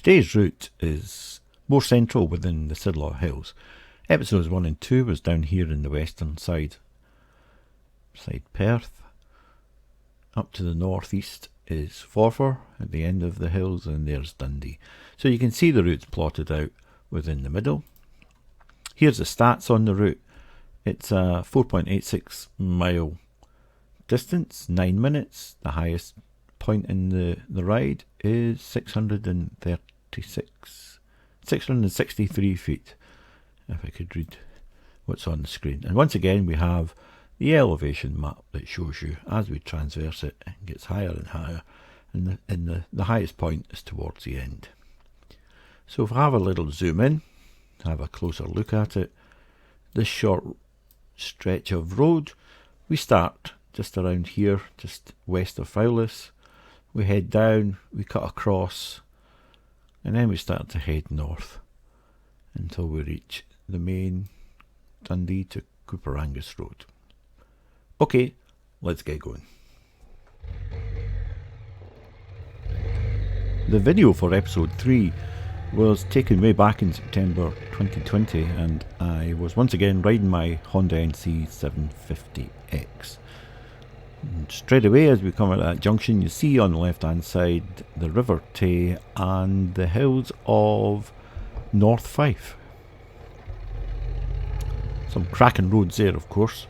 Today's route is more central within the Sidlaw Hills. Episodes 1 and 2 was down here in the western side Perth. Up to the northeast is Forfar at the end of the hills, and there's Dundee. So you can see the routes plotted out within the middle. Here's the stats on the route. It's a 4.86 mile distance, 9 minutes. The highest point in the ride is 663 feet, if I could read what's on the screen. And once again we have the elevation map that shows you as we transverse it, it gets higher and higher, and the highest point is towards the end. So if I have a little zoom in, have a closer look at it, this short stretch of road, we start just around here, just west of Fowlis. We head down, we cut across, and then we start to head north until we reach the main Dundee to Cooperangus Road. Okay, let's get going. The video for episode 3 was taken way back in September 2020, and I was once again riding my Honda NC 750X. And straight away as we come at that junction, you see on the left hand side the River Tay and the hills of North Fife. Some cracking roads there, of course.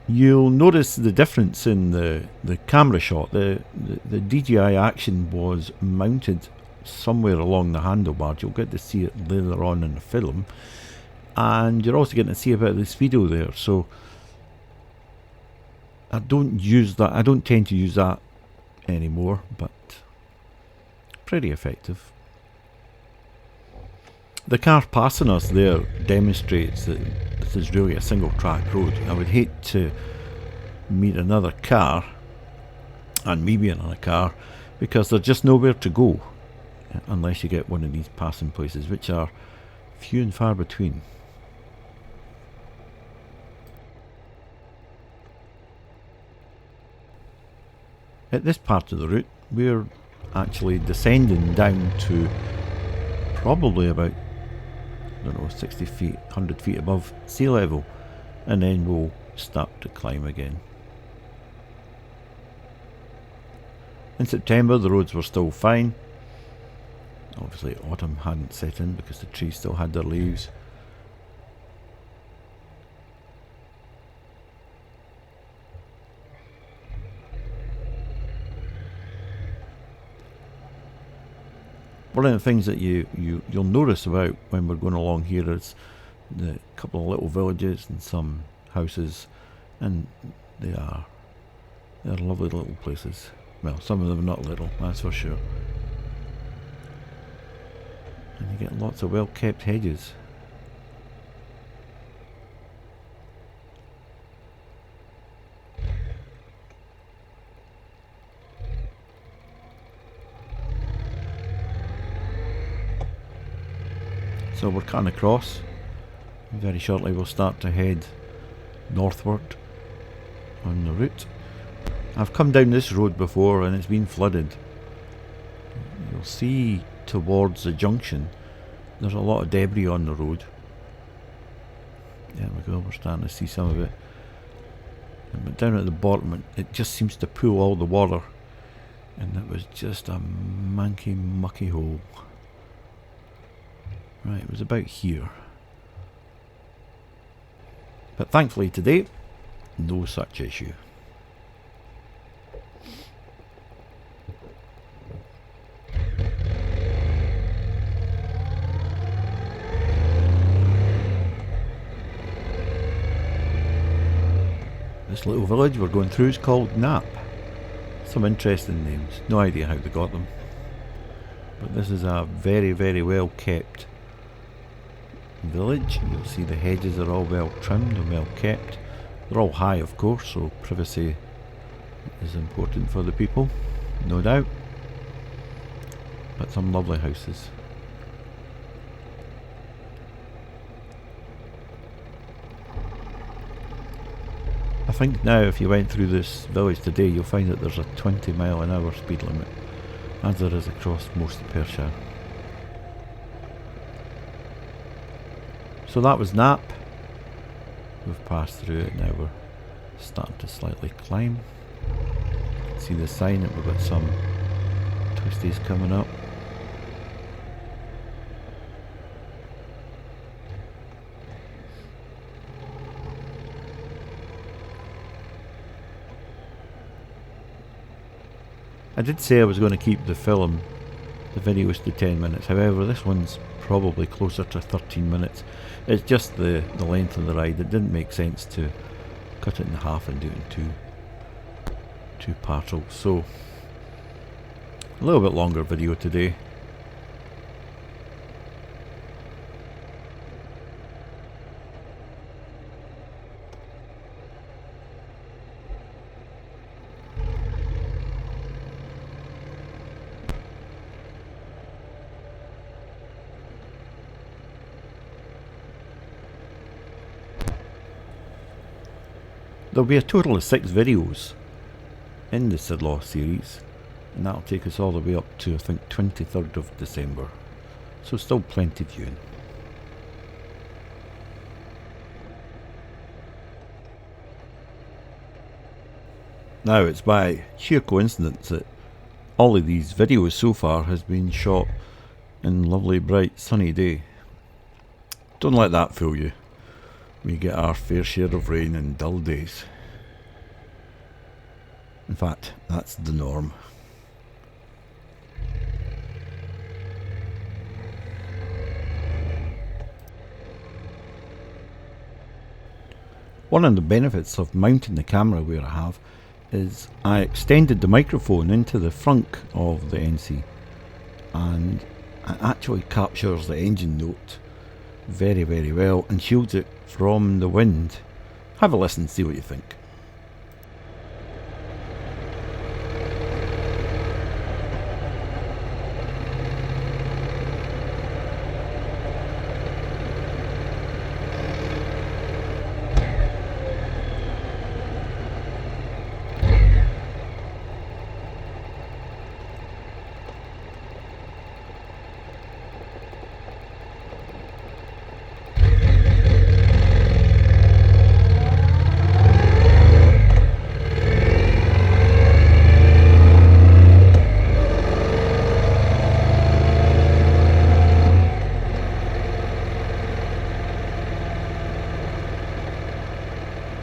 You'll notice the difference in the camera shot. The DJI action was mounted somewhere along the handlebars. You'll get to see it later on in the film, and you're also getting to see a bit of the speedo there. So I don't tend to use that anymore, but pretty effective. The car passing us there demonstrates that this is really a single track road. I would hate to meet another car, and me being on a car, because there's just nowhere to go unless you get one of these passing places, which are few and far between. At this part of the route, we're actually descending down to probably about, 60 feet, 100 feet above sea level, and then we'll start to climb again. In September the roads were still fine. Obviously autumn hadn't set in because the trees still had their leaves. One of the things that you'll notice about when we're going along here is the couple of little villages and some houses, and they're lovely little places. Well, some of them are not little, that's for sure. And you get lots of well-kept hedges. So we're cutting across. Very shortly we'll start to head northward on the route. I've come down this road before and it's been flooded. You'll see towards the junction there's a lot of debris on the road. There we go, we're starting to see some of it. But down at the bottom it just seems to pool all the water, and it was just a manky mucky hole. Right, it was about here. But thankfully today, no such issue. This little village we're going through is called Knapp. Some interesting names, no idea how they got them. But this is a very, very well kept village. You'll see the hedges are all well trimmed and well kept. They're all high, of course, so privacy is important for the people, no doubt. But some lovely houses. I think now if you went through this village today, you'll find that there's a 20 mile an hour speed limit. as there is across most of Perthshire. So that was Knapp. We've passed through it, now we're starting to slightly climb. See the sign that we've got some twisties coming up. I did say I was going to keep the videos to 10 minutes, however this one's probably closer to 13 minutes. It's just the length of the ride. It didn't make sense to cut it in half and do it in two parcels. So a little bit longer video today. There'll be a total of 6 videos in the Sidlaw series, and that'll take us all the way up to I think 23rd of December, so still plenty viewing. Now it's by sheer coincidence that all of these videos so far has been shot in lovely bright sunny day. Don't let that fool you. We get our fair share of rain and dull days. In fact, that's the norm. One of the benefits of mounting the camera where I have is I extended the microphone into the front of the NC, and it actually captures the engine note very, very well and shields it from the wind. Have a listen, see what you think.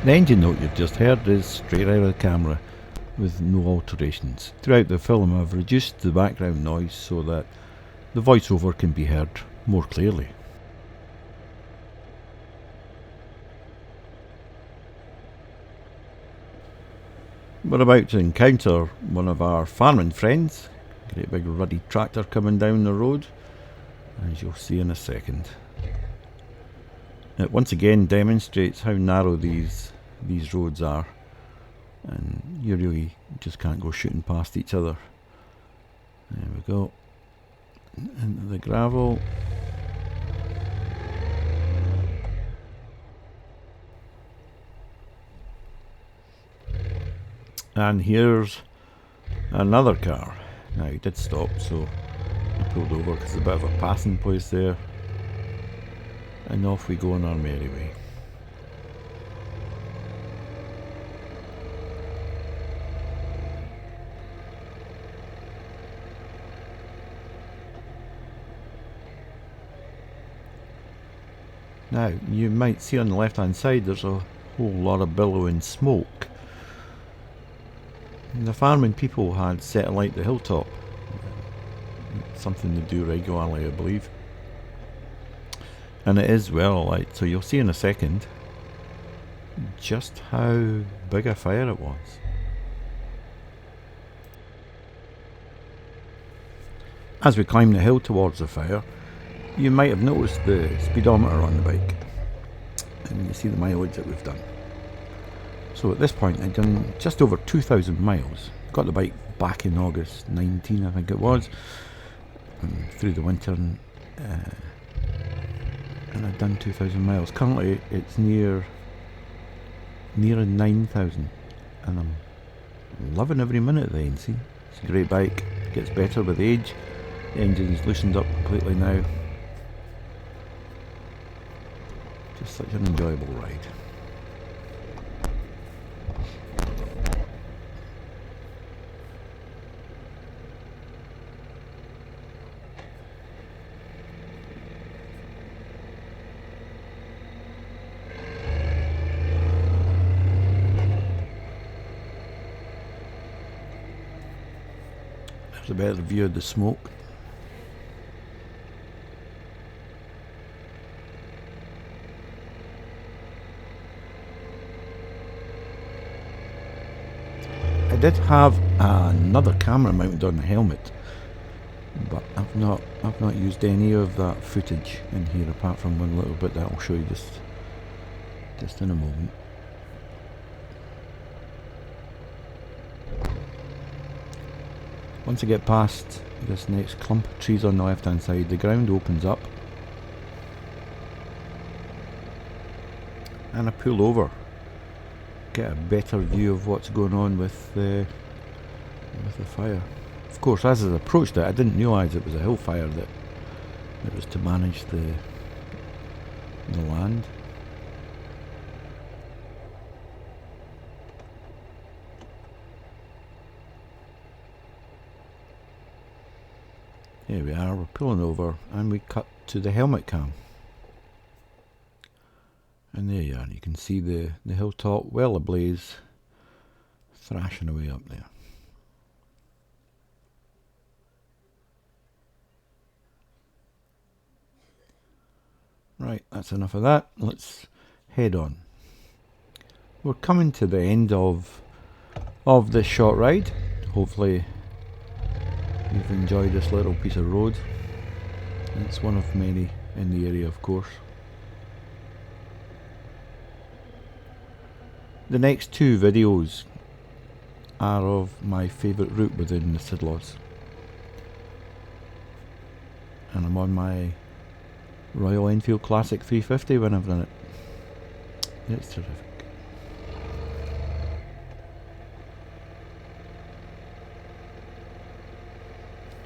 The engine note you've just heard is straight out of the camera with no alterations. Throughout the film I've reduced the background noise so that the voiceover can be heard more clearly. We're about to encounter one of our farming friends. Great big ruddy tractor coming down the road, as you'll see in a second. It once again demonstrates how narrow these roads are, and you really just can't go shooting past each other. There we go, into the gravel. And here's another car. Now he did stop, so I pulled over because there's a bit of a passing place there. And off we go on our merry way. Now, you might see on the left hand side there's a whole lot of billowing smoke. And the farming people had set alight the hilltop. Something they do regularly, I believe. And it is well alight, so you'll see in a second just how big a fire it was. As we climb the hill towards the fire, you might have noticed the speedometer on the bike, and you see the mileage that we've done. So at this point I'd done just over 2,000 miles. Got the bike back in August 19, I think it was, through the winter, and I've done 2,000 miles. Currently it's near 9,000, and I'm loving every minute of the NC. It's a great bike. gets better with age. The engine's loosened up completely now. Just such an enjoyable ride. There's a better view of the smoke. I did have another camera mounted on the helmet, but I've not used any of that footage in here apart from one little bit that I'll show you just in a moment. Once I get past this next clump of trees on the left hand side, the ground opens up and I pull over, get a better view of what's going on with the fire. Of course, as I approached it, I didn't realise it was a hill fire, that it was to manage the land. Here we are, we're pulling over and we cut to the helmet cam. And there you are, you can see the hilltop well ablaze, thrashing away up there. Right, that's enough of that, let's head on. We're coming to the end of this short ride. Hopefully you've enjoyed this little piece of road. It's one of many in the area, of course. The next two videos are of my favourite route within the Sidlaws. And I'm on my Royal Enfield Classic 350 when I've done it. It's terrific.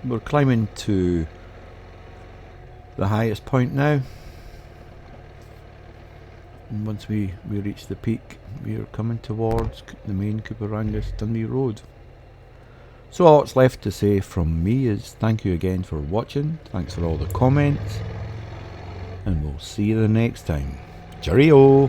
We're climbing to the highest point now, and once we reach the peak, we are coming towards the main Cooperangus Dundee Road. So all that's left to say from me is thank you again for watching, thanks for all the comments, and we'll see you the next time. Cheerio!